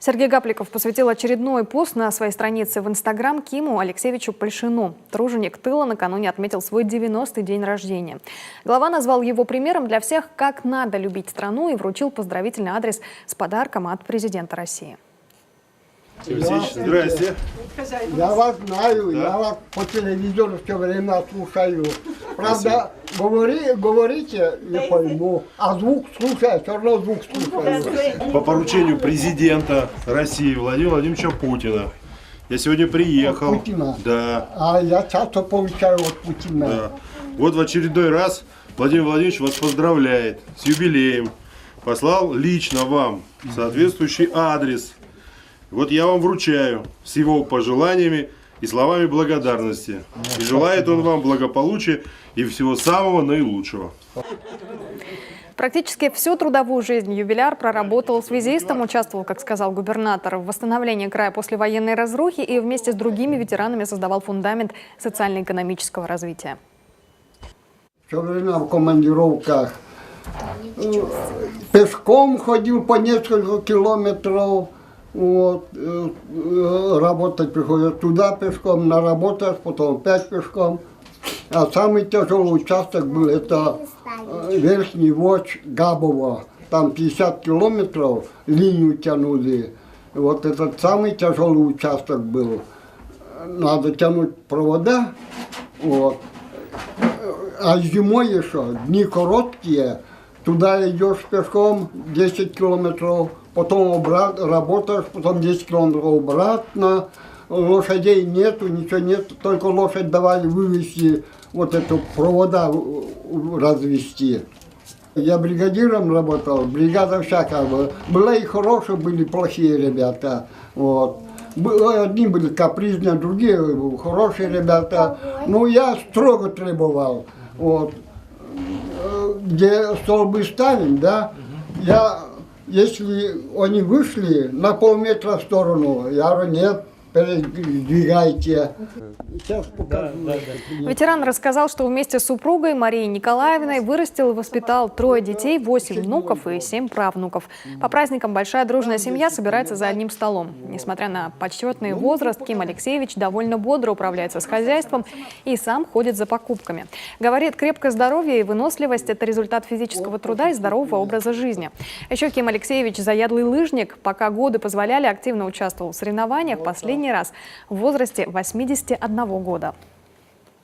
Сергей Гапликов посвятил очередной пост на своей странице в Инстаграм Киму Алексеевичу Польшину. Труженик тыла накануне отметил свой 90-й день рождения. Глава назвал его примером для всех, как надо любить страну, и вручил поздравительный адрес с подарком от президента России. Здрасте. Я вас знаю, Да? я вас по телевизору все время слушаю. Правда, говорите, не пойму, а звук слушаю, все равно звук слушаю. По поручению президента России Владимира Владимировича Путина. Я сегодня приехал. От Путина? Да. А я часто получаю от Путина. Да. Вот в очередной раз Владимир Владимирович вас поздравляет с юбилеем. Послал лично вам соответствующий адрес. Вот я вам вручаю с его пожеланиями и словами благодарности. И желает он вам благополучия и всего самого наилучшего. Практически всю трудовую жизнь юбиляр проработал связистом, участвовал, как сказал губернатор, в восстановлении края после военной разрухи и вместе с другими ветеранами создавал фундамент социально-экономического развития. Все время в командировках. Пешком ходил по несколько километров. Вот, работать приходят туда пешком, на работу, потом опять пешком. А самый тяжелый участок был, это Верхний Воч Габово. Там 50 километров линию тянули. Вот этот самый тяжелый участок был. Надо тянуть провода. Вот. А зимой еще дни короткие. Туда идешь пешком 10 километров, потом обратно работаешь, потом 10 километров обратно. Лошадей нету, ничего нет, только лошадь давали вывести, вот эту провода развести. Я бригадиром работал, бригада всякая была. Была и хорошие, были плохие ребята. Вот. Одни были капризные, другие хорошие ребята. Но я строго требовал. Вот. Где столбы ставим, да, если они вышли на полметра в сторону, я говорю, нет, передвигайте. Сейчас покажу. Ветеран рассказал, что вместе с супругой Марией Николаевной вырастил и воспитал 3 детей, 8 внуков и 7 правнуков. По праздникам большая дружная семья собирается за одним столом. Несмотря на почетный возраст, Ким Алексеевич довольно бодро управляется с хозяйством и сам ходит за покупками. Говорит, крепкое здоровье и выносливость – это результат физического труда и здорового образа жизни. Еще Ким Алексеевич – заядлый лыжник. Пока годы позволяли, активно участвовал в соревнованиях, последний раз в возрасте 81 года.